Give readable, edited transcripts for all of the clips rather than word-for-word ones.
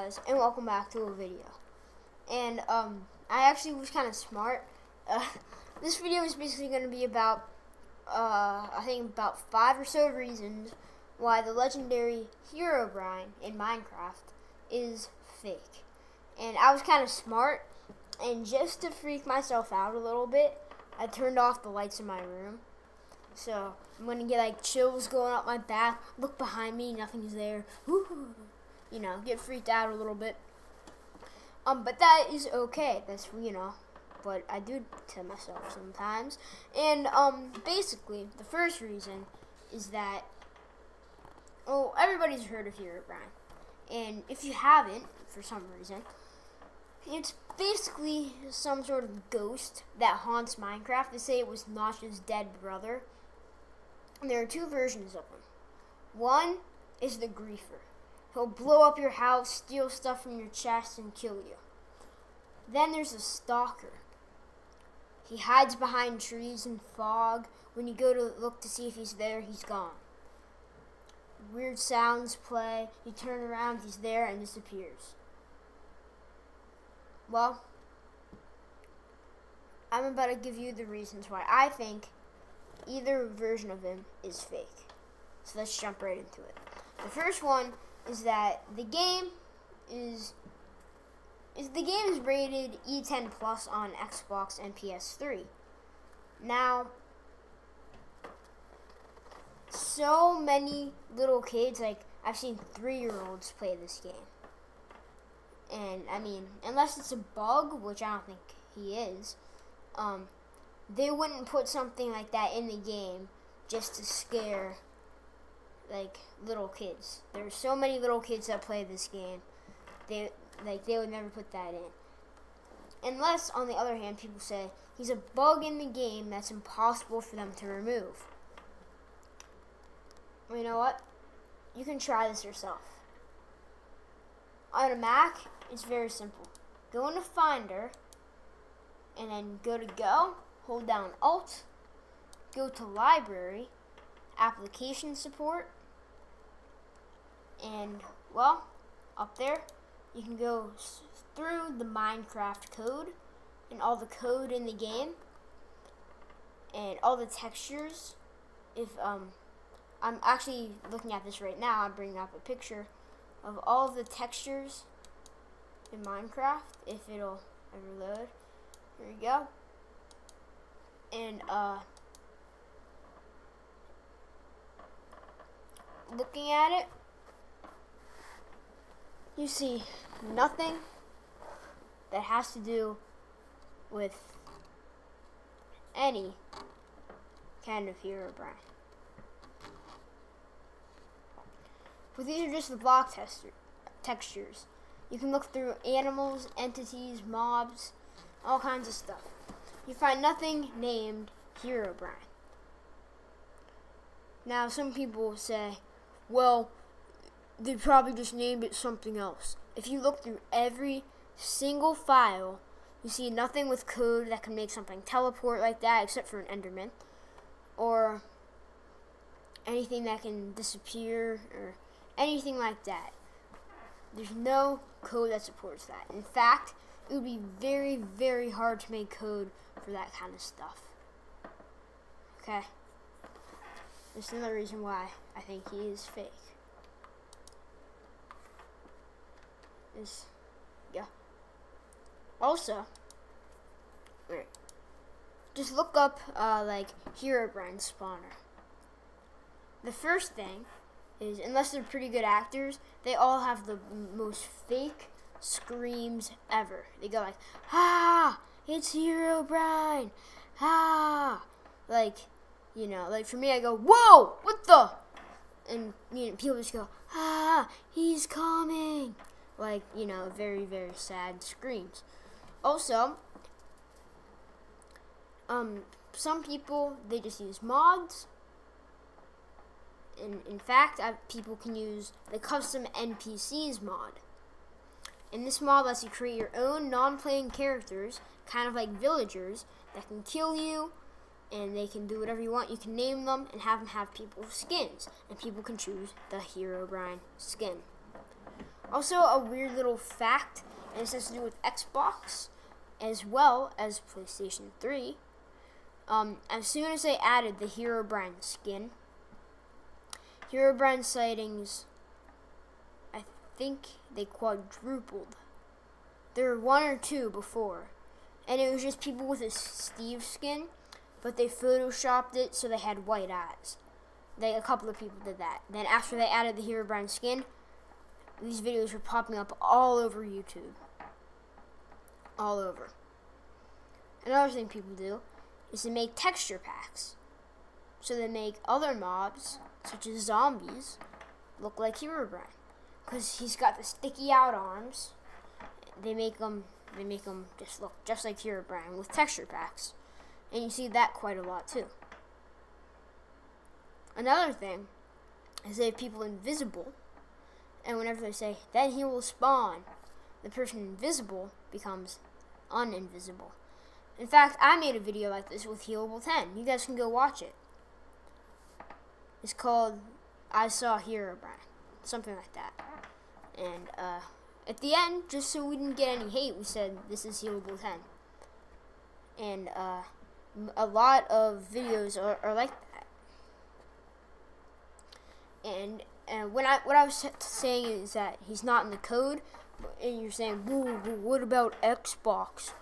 guys, and welcome back to a video. And I actually was kind of smart. This video is basically going to be about I think about 5 or so reasons why the legendary Herobrine in Minecraft is fake. And I was kind of smart, and just to freak myself out a little bit, I turned off the lights in my room. So I'm gonna get like chills going up my back. Look behind me, nothing's there. Woo-hoo. You know, get freaked out a little bit. But that is okay. That's what I do to myself sometimes. And basically, the first reason is that everybody's heard of Herobrine, and if you haven't, for some reason, it's basically some sort of ghost that haunts Minecraft. They say it was Notch's dead brother. And there are 2 versions of him. One is the griefer. He'll blow up your house, steal stuff from your chest, and kill you. Then there's a stalker. He hides behind trees and fog. When you go to look to see if he's there, he's gone. Weird sounds play. You turn around, he's there and disappears. Well, I'm about to give you the reasons why I think either version of him is fake. So let's jump right into it. The first one is that the game is rated E10 plus on Xbox and PS3. Now, so many little kids, like I've seen 3-year-olds play this game. And I mean, unless it's a bug, which I don't think he is, they wouldn't put something like that in the game just to scare like little kids. There's so many little kids that play this game. They would never put that in. Unless, on the other hand, people say he's a bug in the game that's impossible for them to remove. Well, you know what? You can try this yourself. On a Mac, it's very simple. Go into Finder, and then go to Go, hold down Alt, go to Library, Application Support, and, well, up there, you can go through the Minecraft code and all the code in the game and all the textures. If I'm actually looking at this right now, I'm bringing up a picture of all of the textures in Minecraft, if it'll ever load. Here we go. And looking at it, you see nothing that has to do with any kind of Herobrine. But these are just the block textures. You can look through animals, entities, mobs, all kinds of stuff. You find nothing named Herobrine. Now, some people say, well, they probably just named it something else. If you look through every single file, you see nothing with code that can make something teleport like that, except for an Enderman, or anything that can disappear, or anything like that. There's no code that supports that. In fact, it would be very, very hard to make code for that kind of stuff. Okay? There's another reason why I think he is fake. Also, just look up like Herobrine spawner. The first thing is, unless they're pretty good actors, they all have the most fake screams ever. They go like, "Ah, it's Herobrine! Ah!" Like, like for me, I go, "Whoa, what the?" And people just go, "Ah, he's coming!" Like, very, very sad screams. Also, some people, they just use mods. And in fact, people can use the custom NPCs mod. And this mod lets you create your own non-playing characters, kind of like villagers, that can kill you, and they can do whatever you want. You can name them and have them have people's skins, and people can choose the Herobrine skin. Also, a weird little fact, and this has to do with Xbox as well as PlayStation 3. As soon as they added the Herobrine skin, Herobrine sightings, I think they quadrupled. There were 1 or 2 before, and it was just people with a Steve skin, but they photoshopped it so they had white eyes. A couple of people did that. Then after they added the Herobrine skin, these videos were popping up all over YouTube. All over. Another thing people do is to make texture packs. So they make other mobs, such as zombies, look like Herobrine. Because he's got the sticky out arms. They make them just look just like Herobrine with texture packs. And you see that quite a lot too. Another thing is they have people invisible, and whenever they say, then he will spawn, the person invisible becomes uninvisible. In fact, I made a video like this with Healable 10. You guys can go watch it. It's called I Saw Herobrine, something like that. And at the end, just so we didn't get any hate, we said this is Healable 10. And a lot of videos are like that. And what I was saying is that he's not in the code, and you're saying, "Woo, what about Xbox?"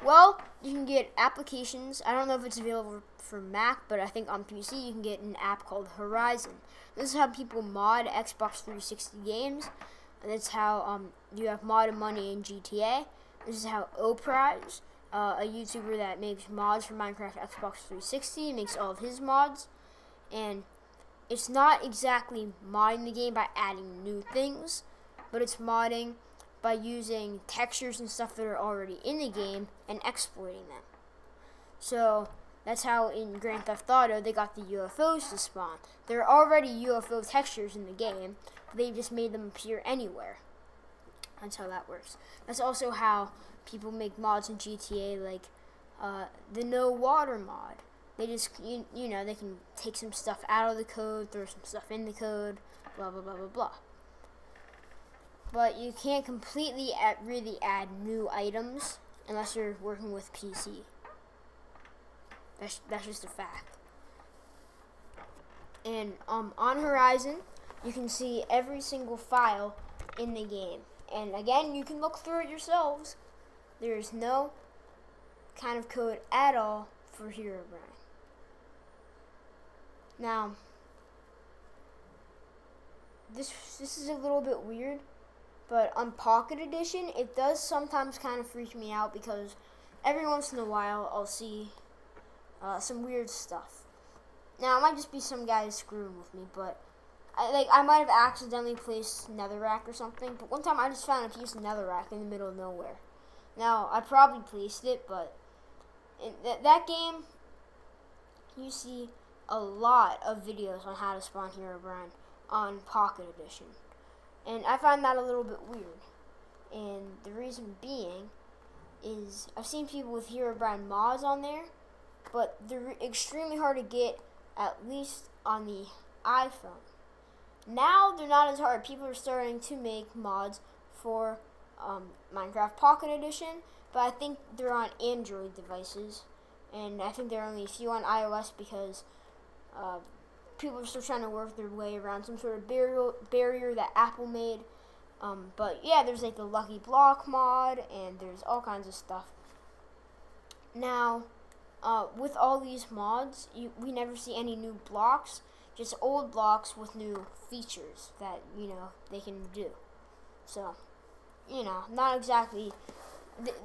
Well, you can get applications. I don't know if it's available for Mac, but I think on PC you can get an app called Horizon. This is how people mod Xbox 360 games. And that's how you have mod money in GTA. This is how O'Prize, a YouTuber that makes mods for Minecraft Xbox 360, makes all of his mods. And it's not exactly modding the game by adding new things, but it's modding by using textures and stuff that are already in the game and exploiting them. So that's how in Grand Theft Auto they got the UFOs to spawn. There are already UFO textures in the game, but they just made them appear anywhere. That's how that works. That's also how people make mods in GTA, like the No Water mod. They just, you know, they can take some stuff out of the code, throw some stuff in the code, blah, blah, blah, blah, blah. But you can't completely really add new items unless you're working with PC. That's just a fact. And on Horizon, you can see every single file in the game. And again, you can look through it yourselves. There's no kind of code at all for Herobrine. Now, this is a little bit weird, but on Pocket Edition, it does sometimes kind of freak me out because every once in a while I'll see some weird stuff. Now, it might just be some guy screwing with me, but I might have accidentally placed netherrack or something, but one time I just found a piece of netherrack in the middle of nowhere. Now, I probably placed it, but in that game, you see a lot of videos on how to spawn Herobrine on Pocket Edition. And I find that a little bit weird. And the reason being is I've seen people with Herobrine mods on there, but they're extremely hard to get, at least on the iPhone. Now they're not as hard. People are starting to make mods for Minecraft Pocket Edition, but I think they're on Android devices, and I think there are only a few on iOS because people are still trying to work their way around some sort of barrier that Apple made. But yeah, there's like the Lucky Block mod, and there's all kinds of stuff. Now, with all these mods, we never see any new blocks, just old blocks with new features that, you know, they can do. So, you know, not exactly,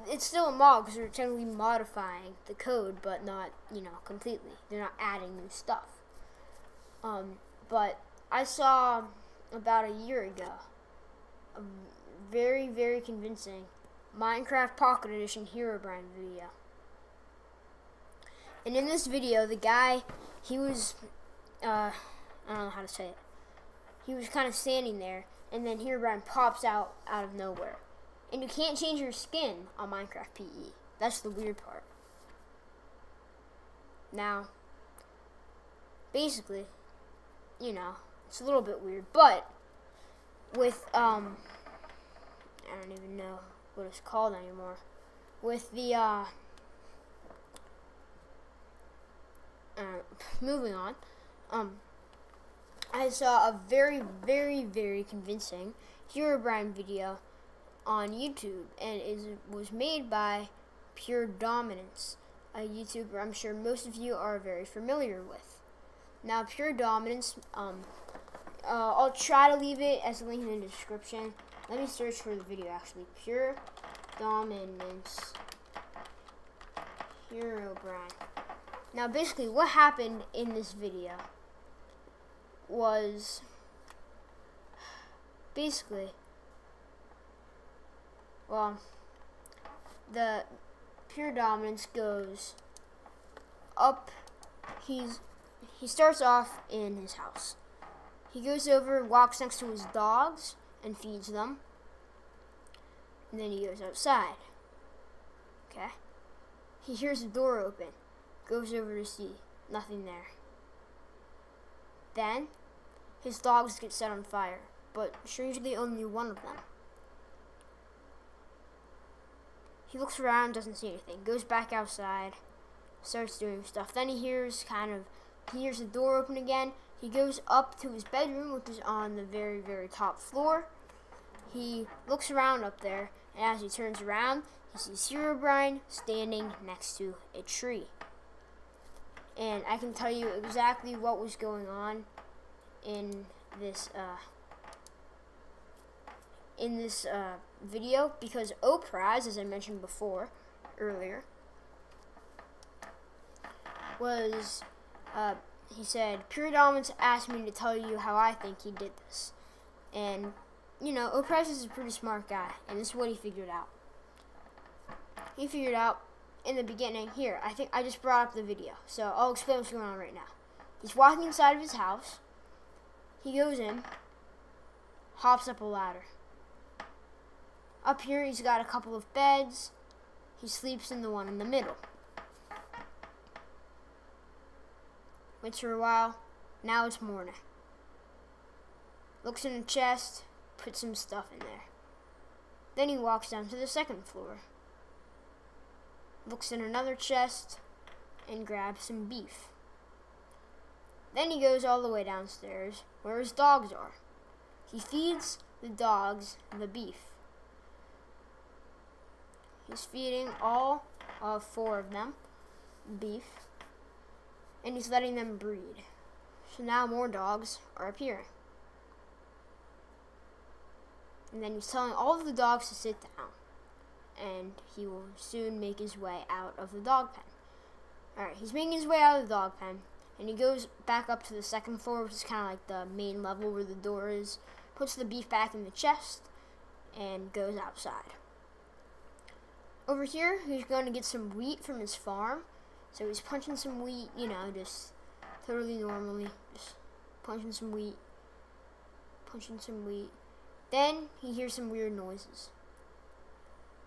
it's still a mod because they're technically modifying the code, but not, you know, completely. They're not adding new stuff. But I saw about a year ago a very, very convincing Minecraft Pocket Edition Herobrine video. And in this video, the guy, he was, I don't know how to say it. He was kind of standing there, and then Herobrine pops out of nowhere. And you can't change your skin on Minecraft PE. That's the weird part. Now, basically, you know, it's a little bit weird, but with I don't even know what it's called anymore. With the moving on, I saw a very, very, very convincing Herobrine video on YouTube, and it was made by Pure Dominance, a YouTuber I'm sure most of you are very familiar with. Now, Pure Dominance, I'll try to leave it as a link in the description. Let me search for the video actually. Pure Dominance Herobrine. Now, basically, what happened in this video was basically, well, the Pure Dominance goes up. He starts off in his house. He goes over, walks next to his dogs, and feeds them. And then he goes outside. Okay? He hears the door open. Goes over to see. Nothing there. Then, his dogs get set on fire. But strangely, only one of them. He looks around, doesn't see anything. Goes back outside. Starts doing stuff. Then he hears the door open again. He goes up to his bedroom, which is on the very, very top floor. He looks around up there, and as he turns around, he sees Herobrine standing next to a tree. And I can tell you exactly what was going on in this video, because Opraz, as I mentioned earlier, was he said, Pure Dominance asked me to tell you how I think he did this. And, you know, Opraz is a pretty smart guy, and this is what he figured out. He figured out in the beginning, here, I think I just brought up the video, so I'll explain what's going on right now. He's walking inside of his house. He goes in, hops up a ladder. Up here, he's got a couple of beds. He sleeps in the one in the middle. Waits for a while. Now it's morning. Looks in the chest, puts some stuff in there. Then he walks down to the second floor. Looks in another chest and grabs some beef. Then he goes all the way downstairs where his dogs are. He feeds the dogs the beef. He's feeding all 4 of them beef, and he's letting them breed. So now more dogs are appearing. And then he's telling all of the dogs to sit down, and he will soon make his way out of the dog pen. Alright, he's making his way out of the dog pen, and he goes back up to the second floor, which is kind of like the main level where the door is, puts the beef back in the chest, and goes outside. Over here, he's going to get some wheat from his farm. So he's punching some wheat, you know, just totally normally. Just punching some wheat. Then he hears some weird noises.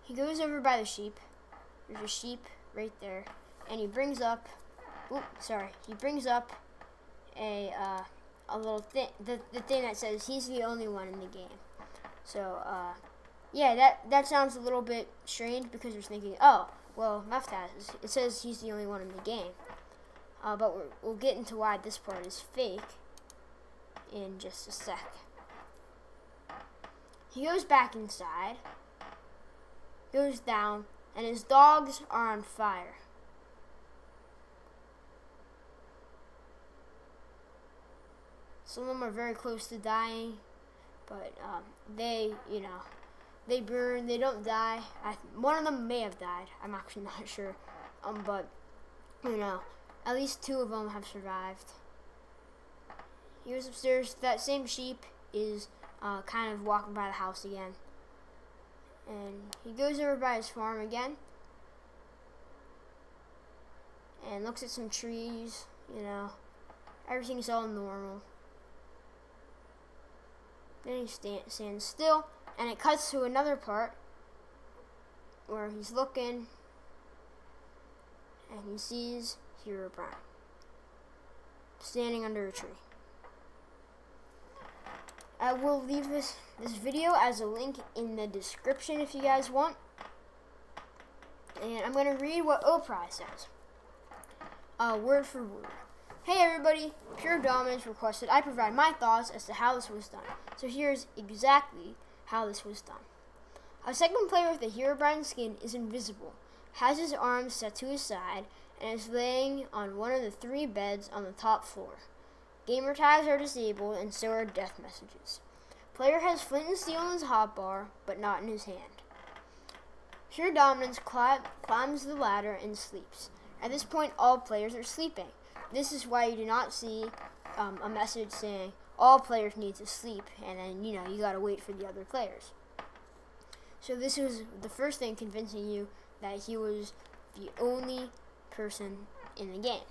He goes over by the sheep. There's a sheep right there. And he brings up, he brings up a little thing, the thing that says he's the only one in the game. So, yeah, that sounds a little bit strange because you're thinking, oh, well, Muftaz, it says he's the only one in the game. But we'll get into why this part is fake in just a sec. He goes back inside, goes down, and his dogs are on fire. Some of them are very close to dying, but they burn, they don't die. One of them may have died. I'm actually not sure. But, you know, at least 2 of them have survived. He goes upstairs. That same sheep is kind of walking by the house again. And he goes over by his farm again. And looks at some trees, you know. Everything's all normal. Then he stands still. And it cuts to another part where he's looking and he sees Herobrine standing under a tree. I will leave this video as a link in the description if you guys want. And I'm going to read what Opry says. Word for word. Hey everybody, Pure Dominance requested I provide my thoughts as to how this was done. So here's exactly how this was done. A second player with a Herobrine skin is invisible, has his arms set to his side, and is laying on one of the 3 beds on the top floor. Gamer tags are disabled, and so are death messages. Player has flint and steel in his hotbar, but not in his hand. Pure Dominance climbs the ladder and sleeps. At this point, all players are sleeping. This is why you do not see a message saying all players need to sleep, and then you gotta wait for the other players. So this was the first thing convincing you that he was the only person in the game.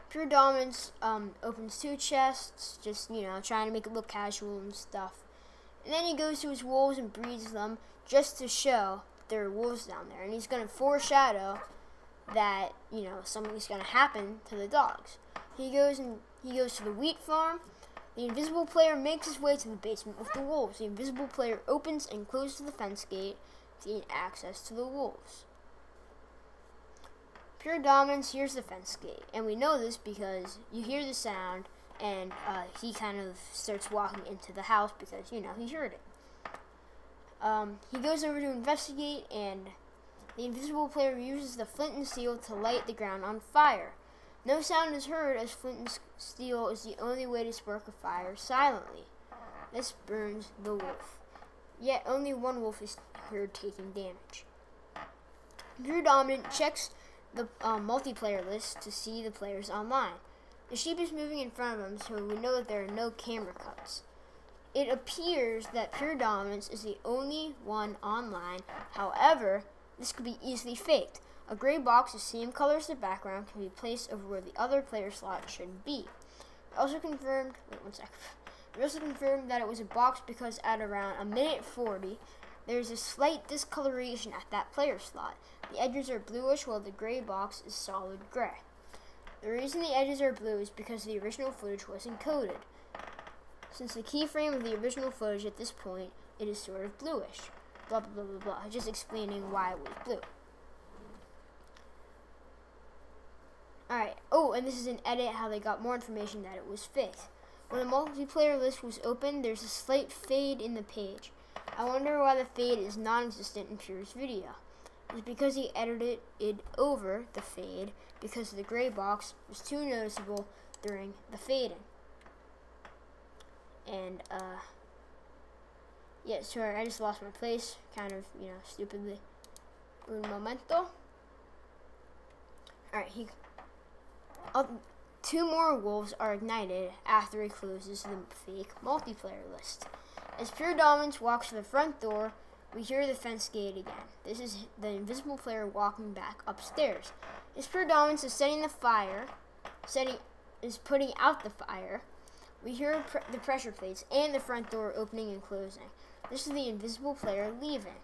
Pure Dominance opens 2 chests, just trying to make it look casual and stuff. And then he goes to his wolves and breeds them just to show there are wolves down there, and he's gonna foreshadow that something's gonna happen to the dogs. He goes to the wheat farm. The invisible player makes his way to the basement with the wolves. The invisible player opens and closes the fence gate to gain access to the wolves. Pure Dominance hears the fence gate, and we know this because you hear the sound, and he kind of starts walking into the house because he heard it. He goes over to investigate, and the invisible player uses the flint and steel to light the ground on fire. No sound is heard, as flint and steel is the only way to spark a fire silently. This burns the wolf. Yet only one wolf is heard taking damage. Pure Dominant checks the multiplayer list to see the players online. The sheep is moving in front of him, so we know that there are no camera cuts. It appears that Pure Dominance is the only one online. However, this could be easily faked. A gray box the same color as the background can be placed over where the other player slot should be. We also confirmed that it was a box because at around 1:40, there's a slight discoloration at that player slot. The edges are bluish while the gray box is solid gray. The reason the edges are blue is because the original footage was encoded. Since the keyframe of the original footage at this point, it is sort of bluish. Blah, blah, blah, blah, blah. Just explaining why it was blue. Alright. Oh, and this is an edit how they got more information that it was fake. When the multiplayer list was opened, there's a slight fade in the page. I wonder why the fade is non-existent in Pure's video. It's because he edited it over the fade because the gray box was too noticeable during the fading. And, yeah, sorry, I just lost my place, kind of, stupidly. Un momento. Alright, 2 more wolves are ignited after he closes the fake multiplayer list. As Pure Dominance walks to the front door, we hear the fence gate again. This is the invisible player walking back upstairs. As Pure Dominance is setting the fire, putting out the fire, we hear the pressure plates and the front door opening and closing. This is the invisible player leaving.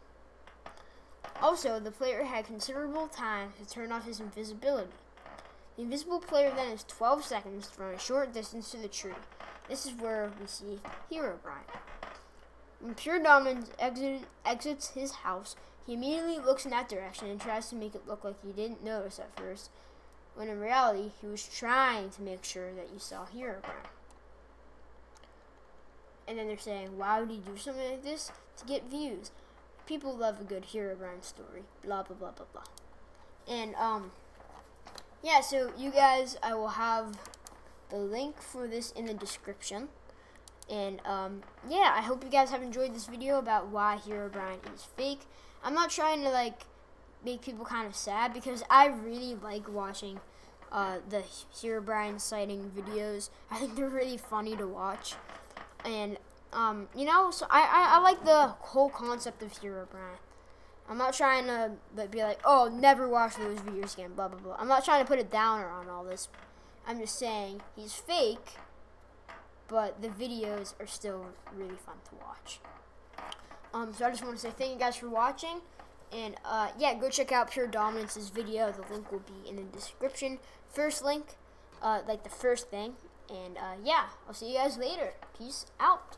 Also, the player had considerable time to turn off his invisibility. The invisible player then has 12 seconds to run a short distance to the tree. This is where we see Herobrine. When Pure Dominance exits his house, he immediately looks in that direction and tries to make it look like he didn't notice at first, when in reality, he was trying to make sure that you saw Herobrine. And then they're saying, why would he do something like this? To get views. People love a good Herobrine story. Blah, blah, blah, blah, blah. And, yeah, so you guys, I will have the link for this in the description. And, yeah, I hope you guys have enjoyed this video about why Herobrine is fake. I'm not trying to, make people kind of sad, because I really like watching the Herobrine sighting videos. I think they're really funny to watch. And, so I like the whole concept of Herobrine. I'm not trying to be like, oh, never watch those videos again, blah, blah, blah. I'm not trying to put a downer on all this. I'm just saying he's fake, but the videos are still really fun to watch. So I just want to say thank you guys for watching. And, yeah, go check out Pure Dominance's video. The link will be in the description. First link, the first thing. And yeah, I'll see you guys later. Peace out.